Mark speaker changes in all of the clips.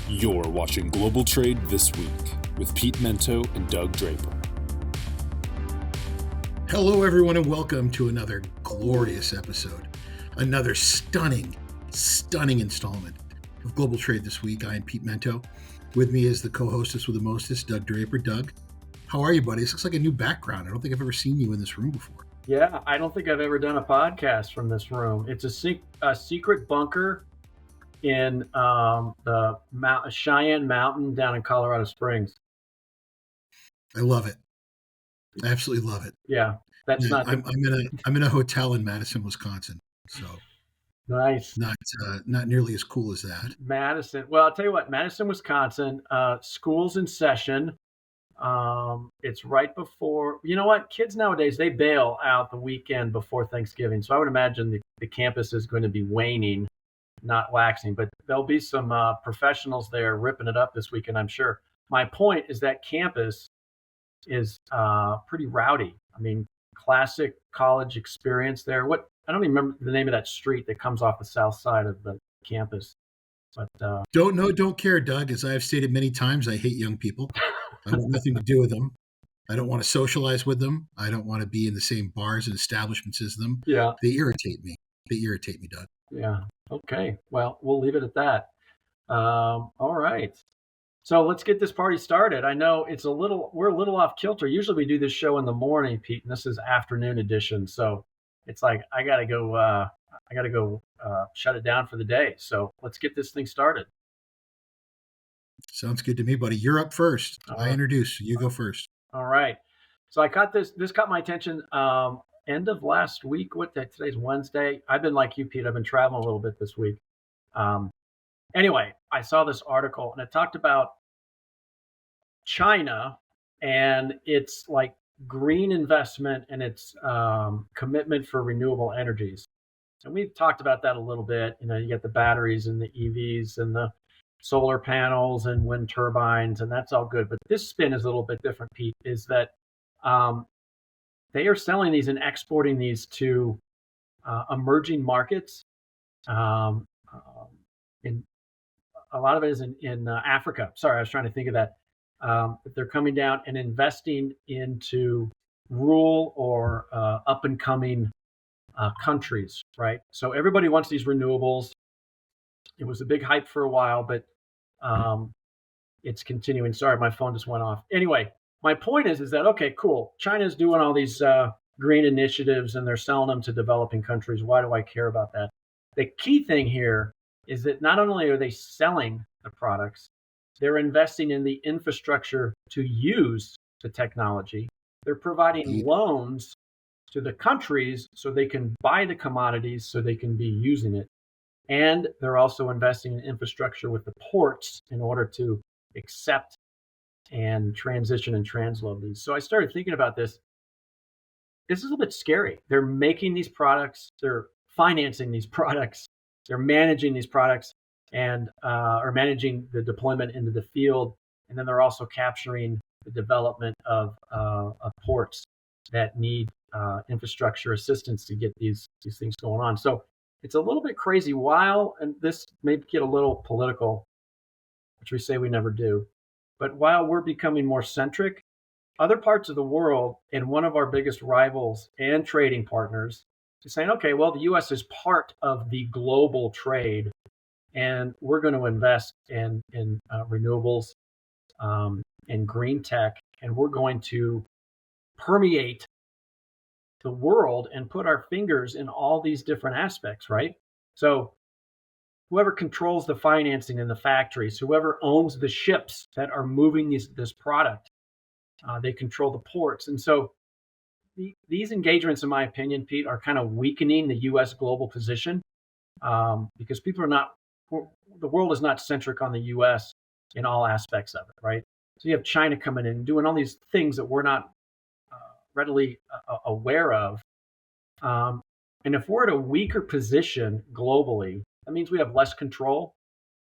Speaker 1: You're watching Global Trade This Week with Pete Mento and Doug Draper.
Speaker 2: Hello, everyone, and welcome to another glorious episode. Another stunning installment of Global Trade This Week. I am Pete Mento. With me is the co-hostess with the mostest, Doug Draper. Doug, how are you, buddy? This looks like a new background. I don't think I've ever seen you in this room before.
Speaker 3: Yeah, I don't think I've ever done a podcast from this room. It's a secret bunker in the Cheyenne Mountain down in Colorado Springs.
Speaker 2: I love it. I absolutely love it.
Speaker 3: Yeah, that's not.
Speaker 2: I'm in a hotel in Madison, Wisconsin. So
Speaker 3: nice.
Speaker 2: Not nearly as cool as that.
Speaker 3: Madison. Well, I'll tell you what. Madison, Wisconsin. School's in session. It's right before. You know what? Kids nowadays, they bail out the weekend before Thanksgiving. So I would imagine the campus is going to be waning, not waxing, but there'll be some professionals there ripping it up this weekend, I'm sure. My point is that campus is pretty rowdy. I mean, classic college experience there. I don't even remember the name of that street that comes off the south side of the campus. But
Speaker 2: don't care, Doug. As I have stated many times, I hate young people. I want nothing to do with them. I don't want to socialize with them. I don't want to be in the same bars and establishments as them.
Speaker 3: Yeah.
Speaker 2: They irritate me, Doug.
Speaker 3: Yeah. Okay. Well, we'll leave it at that. All right. So let's get this party started. I know we're a little off kilter. Usually we do this show in the morning, Pete, and this is afternoon edition. So it's like I gotta go shut it down for the day. So let's get this thing started.
Speaker 2: Sounds good to me, buddy. You're up first. I introduce. You go first.
Speaker 3: All right. So I caught this. This caught my attention. End of last week. Today's Wednesday. I've been like you, Pete. I've been traveling a little bit this week. Anyway, I saw this article and it talked about China and its like green investment and its commitment for renewable energies. And we've talked about that a little bit. You know, you get the batteries and the EVs and the solar panels and wind turbines, and that's all good. But this spin is a little bit different, Pete, is that they are selling these and exporting these to emerging markets. In a lot of it is in Africa. Sorry, I was trying to think of that. They're coming down and investing into rural or up and coming countries, right? So everybody wants these renewables. It was a big hype for a while, but it's continuing. Sorry, my phone just went off. Anyway, my point is that, okay, cool. China's doing all these green initiatives and they're selling them to developing countries. Why do I care about that? The key thing here is that not only are they selling the products, they're investing in the infrastructure to use the technology. They're providing loans to the countries so they can buy the commodities so they can be using it. And they're also investing in infrastructure with the ports in order to accept and transition and transload these. So I started thinking about this. This is a little bit scary. They're making these products, they're financing these products, they're managing these products and are managing the deployment into the field. And then they're also capturing the development of ports that need infrastructure assistance to get these things going on. So it's a little bit crazy and this may get a little political, which we say we never do. But while we're becoming more centric, other parts of the world and one of our biggest rivals and trading partners is saying, okay, well, the U.S. is part of the global trade and we're going to invest in renewables and green tech, and we're going to permeate the world and put our fingers in all these different aspects, right? So whoever controls the financing in the factories, whoever owns the ships that are moving this product, they control the ports. And so these engagements, in my opinion, Pete, are kind of weakening the U.S. global position because the world is not centric on the U.S. in all aspects of it, right? So you have China coming in and doing all these things that we're not readily aware of. And if we're at a weaker position globally, that means we have less control.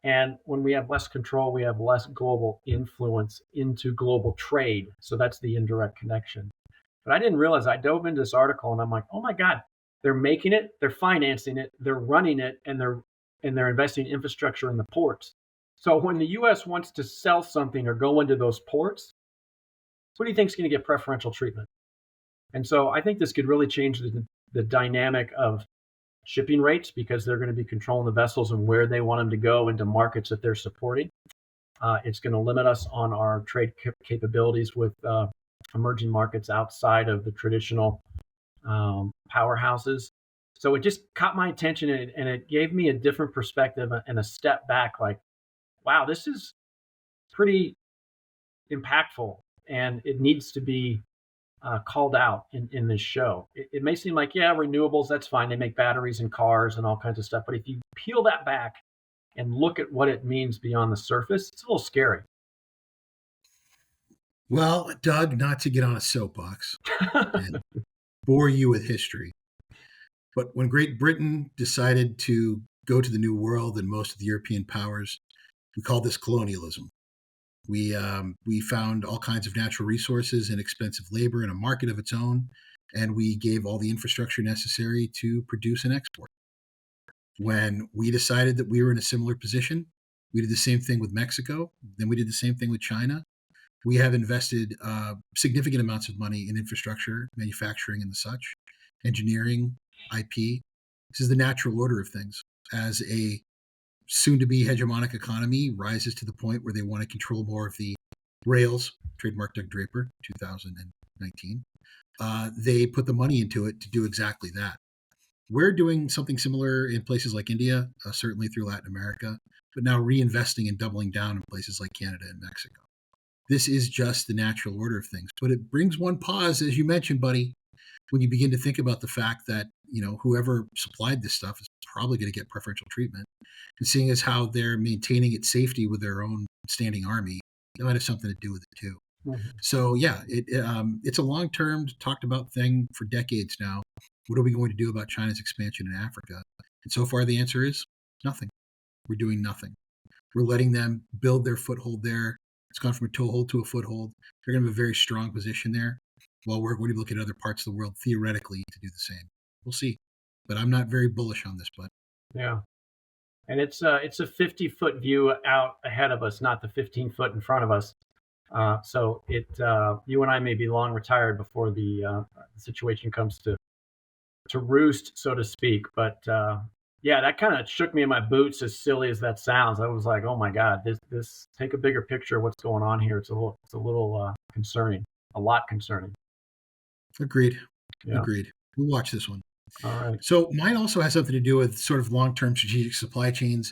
Speaker 3: And when we have less control, we have less global influence into global trade. So that's the indirect connection. But I didn't realize, I dove into this article and I'm like, oh my God, they're making it, they're financing it, they're running it, and they're investing in infrastructure in the ports. So when the U.S. wants to sell something or go into those ports, who do you think is going to get preferential treatment? And so I think this could really change the dynamic of shipping rates, because they're going to be controlling the vessels and where they want them to go into markets that they're supporting. It's going to limit us on our trade capabilities with emerging markets outside of the traditional powerhouses. So it just caught my attention, and it gave me a different perspective and a step back, like, wow, this is pretty impactful, and it needs to be called out in this show. It may seem like, yeah, renewables, that's fine. They make batteries and cars and all kinds of stuff. But if you peel that back and look at what it means beyond the surface, it's a little scary.
Speaker 2: Well, Doug, not to get on a soapbox and bore you with history, but when Great Britain decided to go to the New World and most of the European powers, we called this colonialism. We found all kinds of natural resources and expensive labor in a market of its own, and we gave all the infrastructure necessary to produce and export. When we decided that we were in a similar position, we did the same thing with Mexico. Then we did the same thing with China. We have invested significant amounts of money in infrastructure, manufacturing, and the such, engineering, IP. This is the natural order of things. As a soon-to-be hegemonic economy rises to the point where they want to control more of the rails, trademark Doug Draper, 2019, they put the money into it to do exactly that. We're doing something similar in places like India, certainly through Latin America, but now reinvesting and doubling down in places like Canada and Mexico. This is just the natural order of things. But it brings one pause, as you mentioned, buddy, when you begin to think about the fact that, whoever supplied this stuff is probably going to get preferential treatment. And seeing as how they're maintaining its safety with their own standing army, that might have something to do with it too. Mm-hmm. So yeah, it's a long-term talked about thing for decades now. What are we going to do about China's expansion in Africa? And so far the answer is nothing. We're doing nothing. We're letting them build their foothold there. It's gone from a toehold to a foothold. They're going to have a very strong position there, while we're going to look at other parts of the world theoretically to do the same. We'll see. But I'm not very bullish on this, bud.
Speaker 3: Yeah. And it's a 50-foot view out ahead of us, not the 15-foot in front of us. So you and I may be long retired before the situation comes to roost, so to speak. But yeah, that kind of shook me in my boots, as silly as that sounds. I was like, oh my God, this take a bigger picture of what's going on here. It's a little concerning, a lot concerning.
Speaker 2: Agreed. Yeah. Agreed. We'll watch this one.
Speaker 3: All right.
Speaker 2: So mine also has something to do with sort of long-term strategic supply chains.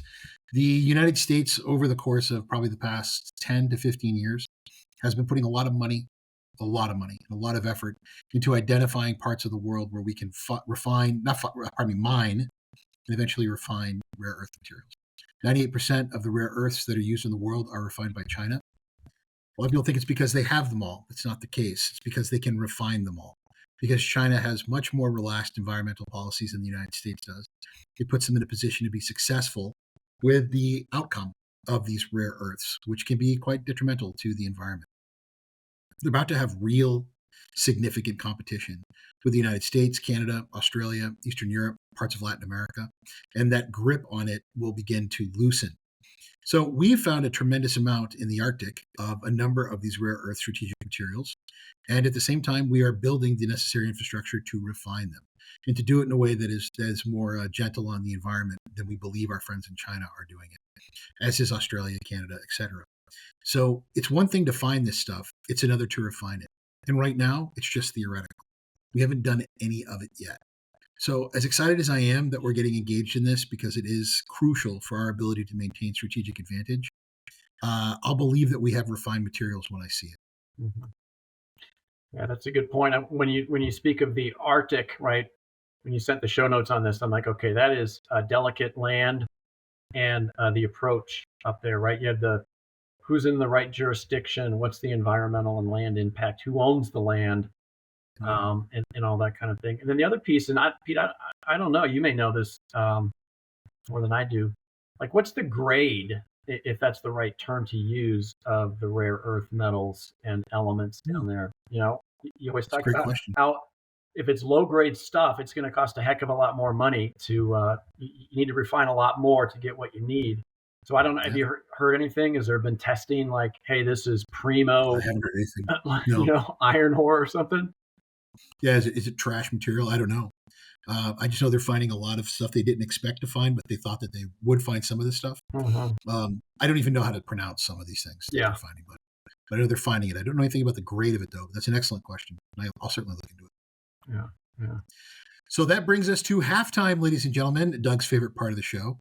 Speaker 2: The United States, over the course of probably the past 10 to 15 years, has been putting a lot of money, and a lot of effort into identifying parts of the world where we can mine, and eventually refine rare earth materials. 98% of the rare earths that are used in the world are refined by China. A lot of people think it's because they have them all. It's not the case. It's because they can refine them all. Because China has much more relaxed environmental policies than the United States does. It puts them in a position to be successful with the outcome of these rare earths, which can be quite detrimental to the environment. They're about to have real significant competition with the United States, Canada, Australia, Eastern Europe, parts of Latin America, and that grip on it will begin to loosen. So we found a tremendous amount in the Arctic of a number of these rare earth strategic materials. And at the same time, we are building the necessary infrastructure to refine them and to do it in a way that is more gentle on the environment than we believe our friends in China are doing it, as is Australia, Canada, etc. So it's one thing to find this stuff. It's another to refine it. And right now, it's just theoretical. We haven't done any of it yet. So as excited as I am that we're getting engaged in this, because it is crucial for our ability to maintain strategic advantage, I'll believe that we have refined materials when I see it.
Speaker 3: Mm-hmm. Yeah, that's a good point. When you speak of the Arctic, right, when you sent the show notes on this, I'm like, okay, that is a delicate land, and the approach up there, right? You have who's in the right jurisdiction, what's the environmental and land impact, who owns the land, and all that kind of thing. And then the other piece, and Pete, I don't know, you may know this more than I do. Like, what's the grade, if that's the right term to use, of the rare earth metals and elements down there? You always talk about how if it's low grade stuff, it's going to cost a heck of a lot more money to. You need to refine a lot more to get what you need. So I don't know. Have
Speaker 2: Yeah.
Speaker 3: you heard anything? Has there been testing like, hey, this is
Speaker 2: I
Speaker 3: primo,
Speaker 2: haven't heard anything. No.
Speaker 3: iron ore or something?
Speaker 2: Yeah. Is it trash material? I don't know. I just know they're finding a lot of stuff they didn't expect to find, but they thought that they would find some of this stuff.
Speaker 3: Mm-hmm.
Speaker 2: I don't even know how to pronounce some of these things that
Speaker 3: Yeah.
Speaker 2: they're finding, but I know they're finding it. I don't know anything about the grade of it, though. That's an excellent question. I'll certainly look into it.
Speaker 3: Yeah. Yeah.
Speaker 2: So that brings us to halftime, ladies and gentlemen, Doug's favorite part of the show,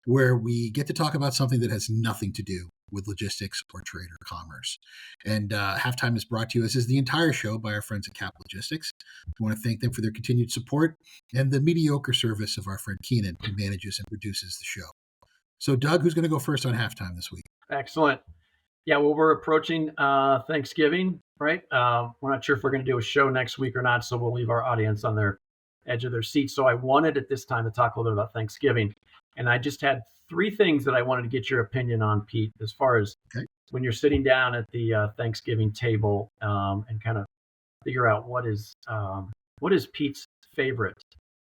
Speaker 2: where we get to talk about something that has nothing to do with logistics or trade or commerce. And halftime is brought to you, as is the entire show, by our friends at Cap Logistics. We want to thank them for their continued support and the mediocre service of our friend Keenan, who manages and produces the show. So, Doug, who's going to go first on halftime this week?
Speaker 3: Excellent. Yeah, well, we're approaching Thanksgiving, right? We're not sure if we're going to do a show next week or not, so we'll leave our audience on their edge of their seat. So I wanted at this time to talk a little bit about Thanksgiving. And I just had three things that I wanted to get your opinion on, Pete, as far as when you're sitting down at the Thanksgiving table and kind of figure out what is Pete's favorite.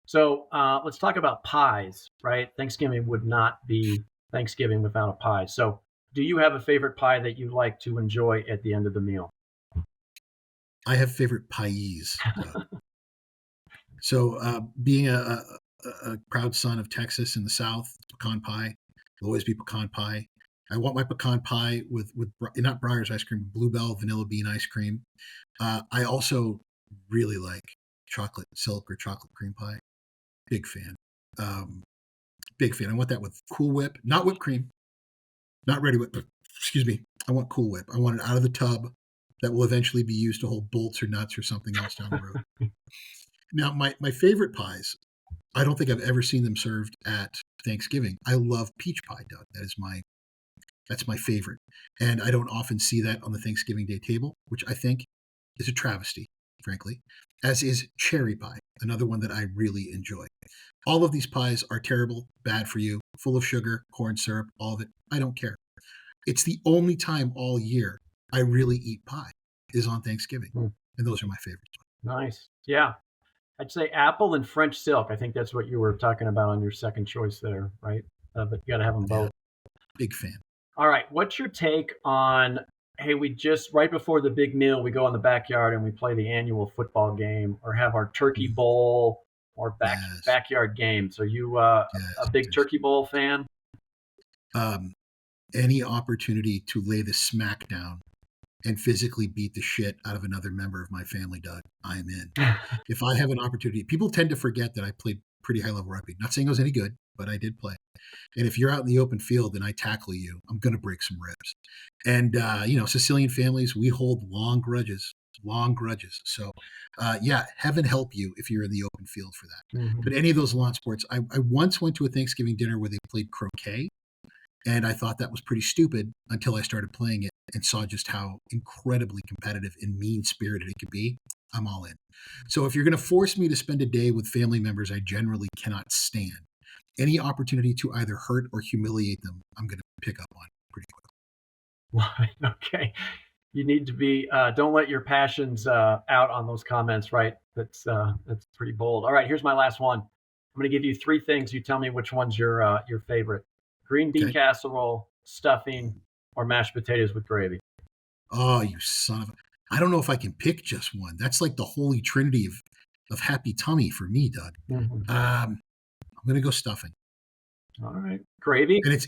Speaker 3: So let's talk about pies, right? Thanksgiving would not be Thanksgiving without a pie. So do you have a favorite pie that you like to enjoy at the end of the meal?
Speaker 2: I have favorite pies. So being a proud son of Texas in the South, pecan pie will always be pecan pie. I want my pecan pie with not Breyer's ice cream, Bluebell vanilla bean ice cream. I also really like chocolate silk or chocolate cream pie. Big fan. Big fan. I want that with Cool Whip, not whipped cream, not Ready Whip. Excuse me. I want Cool Whip. I want it out of the tub that will eventually be used to hold bolts or nuts or something else down the road. Now, my favorite pies, I don't think I've ever seen them served at Thanksgiving. I love peach pie, Doug. That's my favorite. And I don't often see that on the Thanksgiving Day table, which I think is a travesty, frankly, as is cherry pie, another one that I really enjoy. All of these pies are terrible, bad for you, full of sugar, corn syrup, all of it. I don't care. It's the only time all year I really eat pie is on Thanksgiving. And those are my favorites.
Speaker 3: Nice. Yeah. I'd say apple and French silk. I think that's what you were talking about on your second choice there, right? But you got to have them both.
Speaker 2: Big fan.
Speaker 3: All right. What's your take on, hey, we just, right before the big meal, we go in the backyard and we play the annual football game or have our turkey bowl or backyard games. Are you a big turkey bowl fan?
Speaker 2: Any opportunity to lay the smack down and physically beat the shit out of another member of my family, Doug, I'm in. If I have an opportunity, people tend to forget that I played pretty high level rugby. Not saying I was any good, but I did play. And if you're out in the open field and I tackle you, I'm going to break some ribs. And, Sicilian families, we hold long grudges. So, heaven help you if you're in the open field for that.
Speaker 3: Mm-hmm.
Speaker 2: But any of those lawn sports, I once went to a Thanksgiving dinner where they played croquet. And I thought that was pretty stupid until I started playing it and saw just how incredibly competitive and mean-spirited it could be. I'm all in. So if you're going to force me to spend a day with family members I generally cannot stand, any opportunity to either hurt or humiliate them, I'm going to pick up on pretty quickly.
Speaker 3: Okay. You need to be, don't let your passions out on those comments, right? That's pretty bold. All right, here's my last one. I'm going to give you three things. You tell me which one's your favorite. Green bean casserole, stuffing, or mashed potatoes with gravy.
Speaker 2: Oh, you son of a... I don't know if I can pick just one. That's like the holy trinity of happy tummy for me, Doug.
Speaker 3: Mm-hmm.
Speaker 2: I'm going to go stuffing.
Speaker 3: All right. Gravy?
Speaker 2: And it's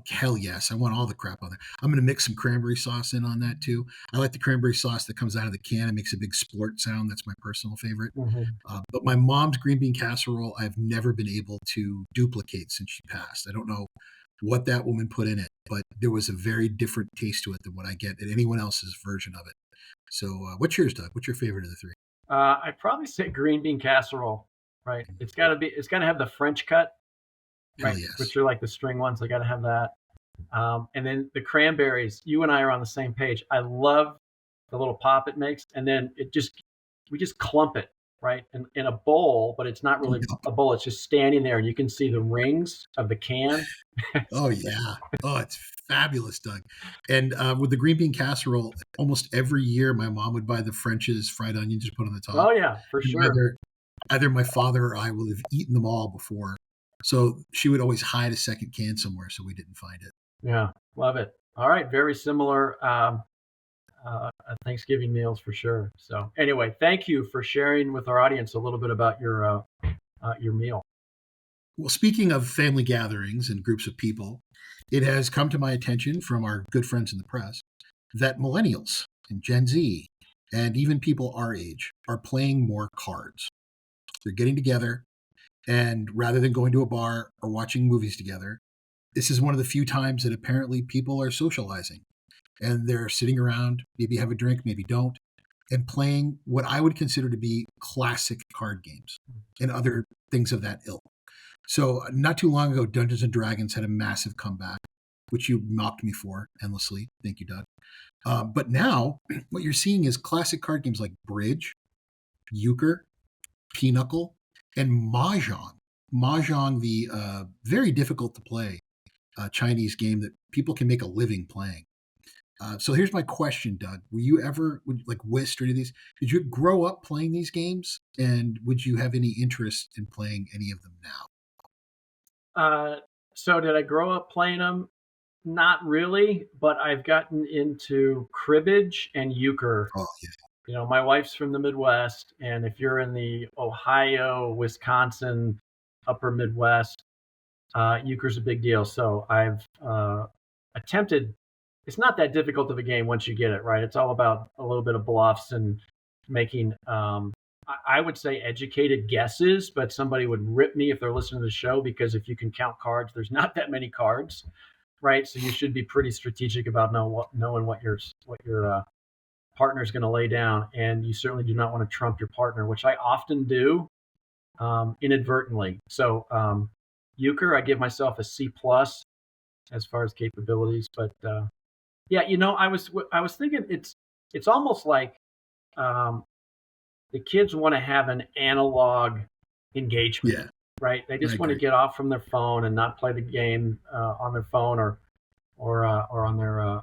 Speaker 2: hell yes. I want all the crap on there. I'm going to mix some cranberry sauce in on that too. I like the cranberry sauce that comes out of the can. It makes a big splort sound. That's my personal favorite.
Speaker 3: Mm-hmm.
Speaker 2: But my mom's green bean casserole, I've never been able to duplicate since she passed. I don't know what that woman put in it, but there was a very different taste to it than what I get at anyone else's version of it. So what's yours, Doug? What's your favorite of the three?
Speaker 3: I'd probably say green bean casserole, right? It's got to have the French cut. Right,
Speaker 2: yes.
Speaker 3: Which are like the string ones. I got to have that. And then the cranberries, you and I are on the same page. I love the little pop it makes. And then we just clump it, right? In a bowl, but it's not really a bowl. It's just standing there and you can see the rings of the can.
Speaker 2: Oh, yeah. Oh, it's fabulous, Doug. And with the green bean casserole, almost every year my mom would buy the French's fried onions to put on the top.
Speaker 3: Oh, yeah, for sure.
Speaker 2: Either my father or I will have eaten them all before So she would always hide a second can somewhere so we didn't find it.
Speaker 3: Yeah, love it. All right, very similar Thanksgiving meals for sure. So anyway, thank you for sharing with our audience a little bit about your meal.
Speaker 2: Well, speaking of family gatherings and groups of people, it has come to my attention from our good friends in the press that millennials and Gen Z and even people our age are playing more cards. They're getting together, and rather than going to a bar or watching movies together, this is one of the few times that apparently people are socializing and they're sitting around, maybe have a drink, maybe don't, and playing what I would consider to be classic card games and other things of that ilk. So, not too long ago, Dungeons and Dragons had a massive comeback, which you mocked me for endlessly. Thank you, Doug. But now, what you're seeing is classic card games like Bridge, Euchre, Pinochle, and Mahjong. Mahjong, the very difficult to play Chinese game that people can make a living playing. So here's my question, Doug. Were you ever like Whist or any of these? Did you grow up playing these games, and would you have any interest in playing any of them now?
Speaker 3: So did I grow up playing them? Not really, but I've gotten into cribbage and euchre.
Speaker 2: Oh yeah,
Speaker 3: My wife's from the Midwest, and if you're in the Ohio, Wisconsin, upper Midwest, euchre's a big deal. So I've attempted. It's not that difficult of a game once you get it right. It's all about a little bit of bluffs and making, I would say, educated guesses. But somebody would rip me if they're listening to the show, because if you can count cards, there's not that many cards, right? So you should be pretty strategic about knowing what your partner is going to lay down, and you certainly do not want to trump your partner, which I often do inadvertently. So euchre, I give myself a C plus as far as capabilities, but yeah, I was thinking it's almost like the kids want to have an analog engagement,
Speaker 2: yeah,
Speaker 3: right? They
Speaker 2: I
Speaker 3: just want to
Speaker 2: agree.
Speaker 3: get off from their phone and not play the game on their phone or on their I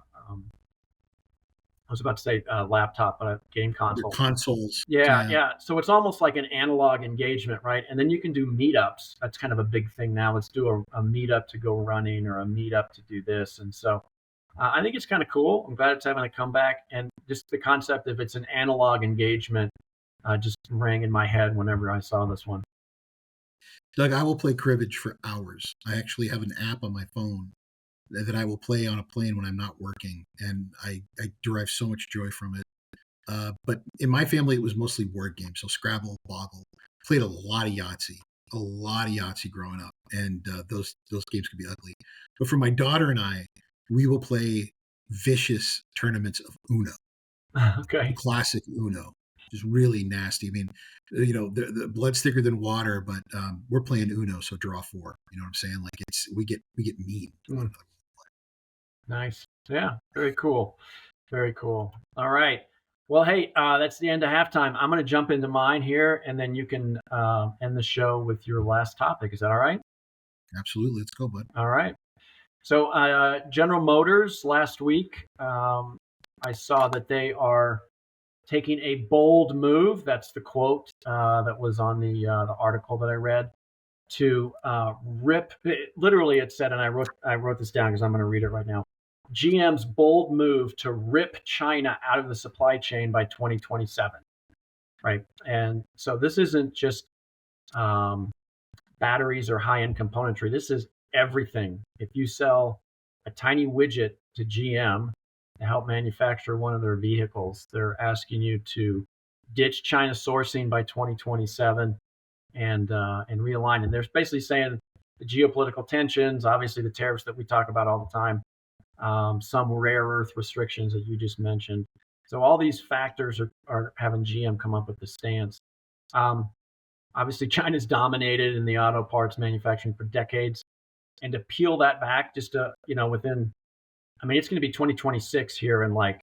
Speaker 3: was about to say laptop, but a game
Speaker 2: Their
Speaker 3: console.
Speaker 2: consoles,
Speaker 3: Yeah,
Speaker 2: yeah,
Speaker 3: yeah. So it's almost like an analog engagement, right? And then you can do meetups. That's kind of a big thing now. Let's do a meetup to go running or a meetup to do this. And so I think it's kind of cool. I'm glad it's having a comeback. And just the concept of it's an analog engagement just rang in my head whenever I saw this one.
Speaker 2: Doug, I will play cribbage for hours. I actually have an app on my phone that I will play on a plane when I'm not working, and I derive so much joy from it. But in my family, it was mostly word games, so Scrabble, Boggle. Played a lot of Yahtzee growing up, and those games could be ugly. But for my daughter and I, we will play vicious tournaments of Uno,
Speaker 3: Okay.
Speaker 2: classic Uno, just really nasty. I mean, the blood's thicker than water, but we're playing Uno, so draw four. You know what I'm saying? Like we get mean to one
Speaker 3: Mm,
Speaker 2: another.
Speaker 3: nice. Yeah. Very cool. Very cool. All right. Well, hey, that's the end of halftime. I'm going to jump into mine here, and then you can end the show with your last topic. Is that all right?
Speaker 2: Absolutely, let's go, bud.
Speaker 3: All right. So, General Motors last week, I saw that they are taking a bold move. That's the quote that was on the article that I read to rip. Literally, it said, and I wrote this down because I'm going to read it right now. GM's bold move to rip China out of the supply chain by 2027. Right, and so this isn't just batteries or high-end componentry. This is everything. If you sell a tiny widget to GM to help manufacture one of their vehicles, they're asking you to ditch China sourcing by 2027 and realign. And they're basically saying the geopolitical tensions, obviously the tariffs that we talk about all the time, some rare earth restrictions that you just mentioned. So all these factors are having GM come up with the stance. Obviously, China's dominated in the auto parts manufacturing for decades, and to peel that back just to within, I mean, it's going to be 2026 here in like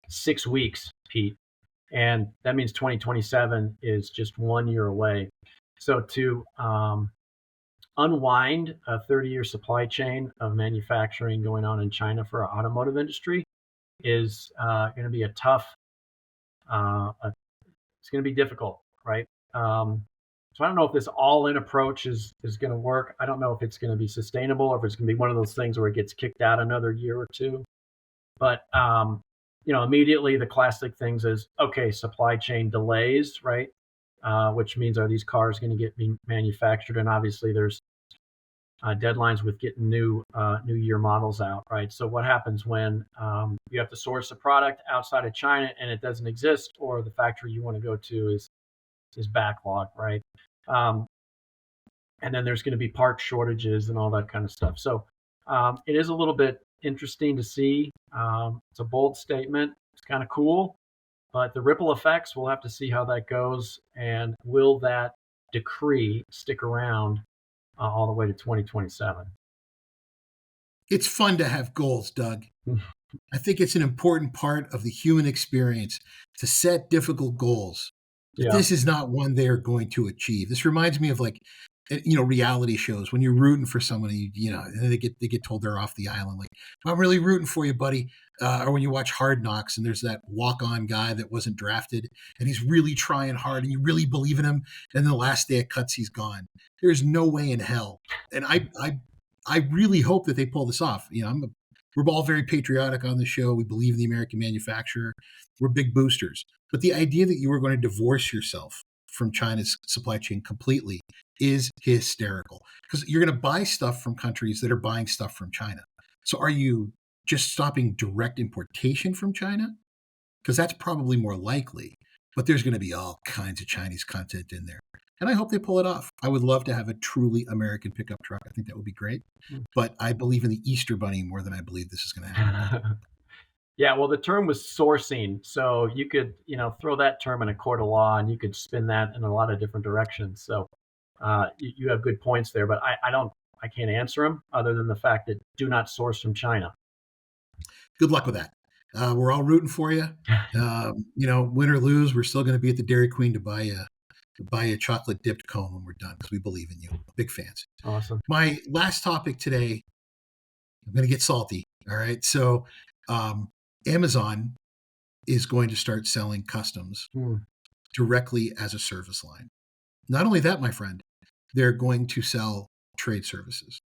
Speaker 3: 6 weeks, Pete, and that means 2027 is just 1 year away. So to unwind a 30-year supply chain of manufacturing going on in China for our automotive industry is going to be a tough. It's going to be difficult, right? So I don't know if this all-in approach is going to work. I don't know if it's going to be sustainable or if it's going to be one of those things where it gets kicked out another year or two. But immediately the classic things is, okay, supply chain delays, right? Which means, are these cars going to get manufactured? And obviously there's deadlines with getting new year models out, right? So what happens when you have to source a product outside of China and it doesn't exist, or the factory you want to go to is backlogged, right? And then there's going to be part shortages and all that kind of stuff. So it is a little bit interesting to see. It's a bold statement. It's kind of cool, but the ripple effects, we'll have to see how that goes. And will that decree stick around all the way to 2027?
Speaker 2: It's fun to have goals, Doug. I think it's an important part of the human experience to set difficult goals. But
Speaker 3: Yeah.
Speaker 2: this is not one they are going to achieve. This reminds me of reality shows when you're rooting for someone, and they get told they're off the island. Like, I'm really rooting for you, buddy. Or when you watch Hard Knocks and there's that walk-on guy that wasn't drafted and he's really trying hard and you really believe in him, and then the last day it cuts, he's gone. There's no way in hell. And I really hope that they pull this off. We're all very patriotic on the show. We believe in the American manufacturer. We're big boosters. But the idea that you are going to divorce yourself from China's supply chain completely is hysterical, because you're going to buy stuff from countries that are buying stuff from China. So are you just stopping direct importation from China? Because that's probably more likely, but there's going to be all kinds of Chinese content in there. And I hope they pull it off. I would love to have a truly American pickup truck. I think that would be great. But I believe in the Easter Bunny more than I believe this is going to happen.
Speaker 3: Yeah, well, the term was sourcing. So you could, throw that term in a court of law and you could spin that in a lot of different directions. So you have good points there, but I can't answer them other than the fact that do not source from China.
Speaker 2: Good luck with that. We're all rooting for you. Win or lose, we're still going to be at the Dairy Queen to buy a chocolate dipped cone when we're done, because we believe in you. Big fans.
Speaker 3: Awesome.
Speaker 2: My last topic today, I'm going to get salty. All right. So Amazon is going to start selling customs directly as a service line. Not only that, my friend, they're going to sell trade services.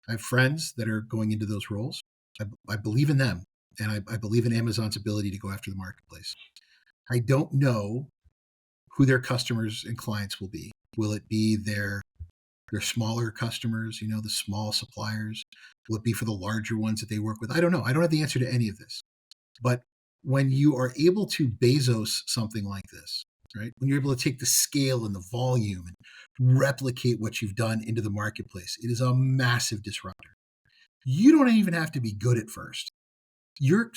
Speaker 2: I have friends that are going into those roles. I believe in them, and I believe in Amazon's ability to go after the marketplace. I don't know who their customers and clients will be. Will it be their smaller customers, the small suppliers? Will it be for the larger ones that they work with? I don't know. I don't have the answer to any of this. But when you are able to Bezos something like this, right? When you're able to take the scale and the volume and replicate what you've done into the marketplace, it is a massive disruptor. You don't even have to be good at first. Your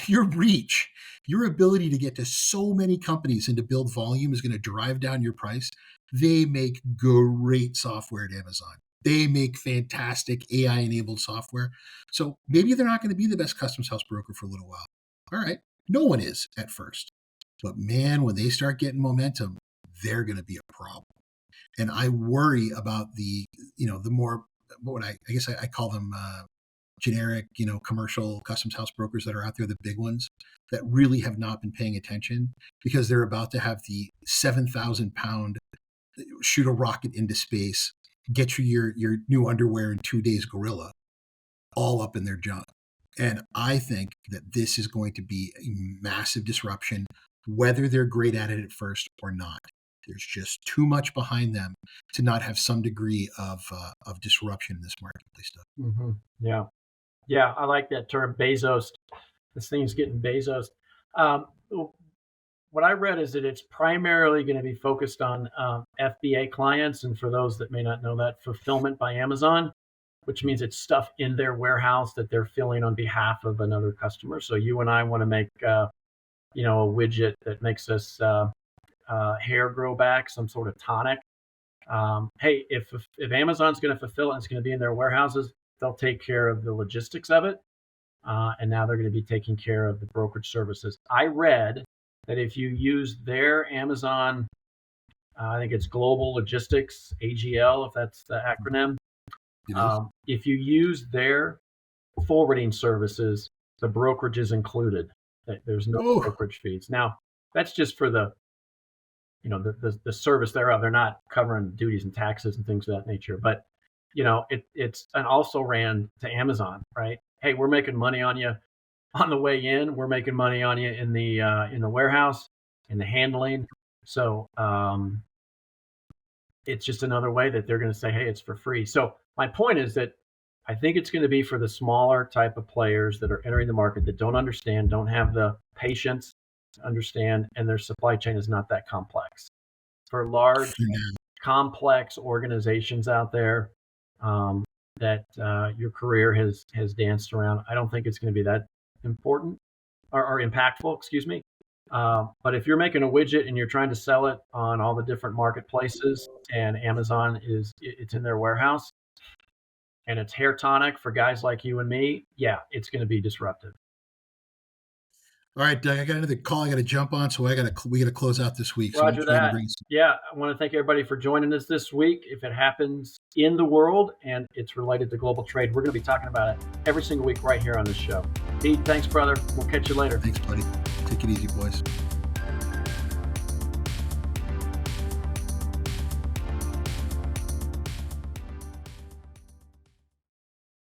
Speaker 2: reach, your ability to get to so many companies and to build volume is going to drive down your price. They make great software at Amazon. They make fantastic AI-enabled software. So maybe they're not going to be the best customs house broker for a little while. All right. No one is at first. But man, when they start getting momentum, they're going to be a problem. And I worry about the more, I call them generic, commercial customs house brokers that are out there, the big ones that really have not been paying attention, because they're about to have the 7,000 pound shoot a rocket into space, get you your new underwear in 2 days gorilla all up in their junk. And I think that this is going to be a massive disruption, whether they're great at it at first or not. There's just too much behind them to not have some degree of disruption in this marketplace stuff.
Speaker 3: Mm-hmm. Yeah. Yeah, I like that term, Bezos. This thing's getting Bezos. What I read is that it's primarily going to be focused on FBA clients. And for those that may not know that, fulfillment by Amazon, which means it's stuff in their warehouse that they're filling on behalf of another customer. So you and I want to make, a widget that makes us hair grow back, some sort of tonic. Hey, if Amazon's going to fulfill it and it's going to be in their warehouses, they'll take care of the logistics of it. And now they're going to be taking care of the brokerage services. I read that if you use their Amazon, I think it's Global Logistics, AGL, if that's the acronym. If you use their forwarding services, the brokerage is included. There's no brokerage fees. Now, that's just for the the service thereof. They're not covering duties and taxes and things of that nature. But it's an also ran to Amazon, right? Hey, we're making money on you on the way in. We're making money on you in the warehouse, in the handling. So it's just another way that they're going to say, hey, it's for free. So my point is that I think it's going to be for the smaller type of players that are entering the market that don't understand, don't have the patience to understand, and their supply chain is not that complex. For large, complex organizations out there that your career has danced around, I don't think it's going to be that important or impactful, excuse me. But if you're making a widget and you're trying to sell it on all the different marketplaces, and Amazon it's in their warehouse, and it's hair tonic for guys like you and me, yeah, it's going to be disruptive.
Speaker 2: All right, Doug, I got another call I got to jump on, so we got to close out this week.
Speaker 3: Roger
Speaker 2: so
Speaker 3: that. Yeah, I want to thank everybody for joining us this week. If it happens in the world and it's related to global trade, we're going to be talking about it every single week right here on this show. Pete, thanks, brother. We'll catch you later.
Speaker 2: Thanks, buddy. Take it easy, boys.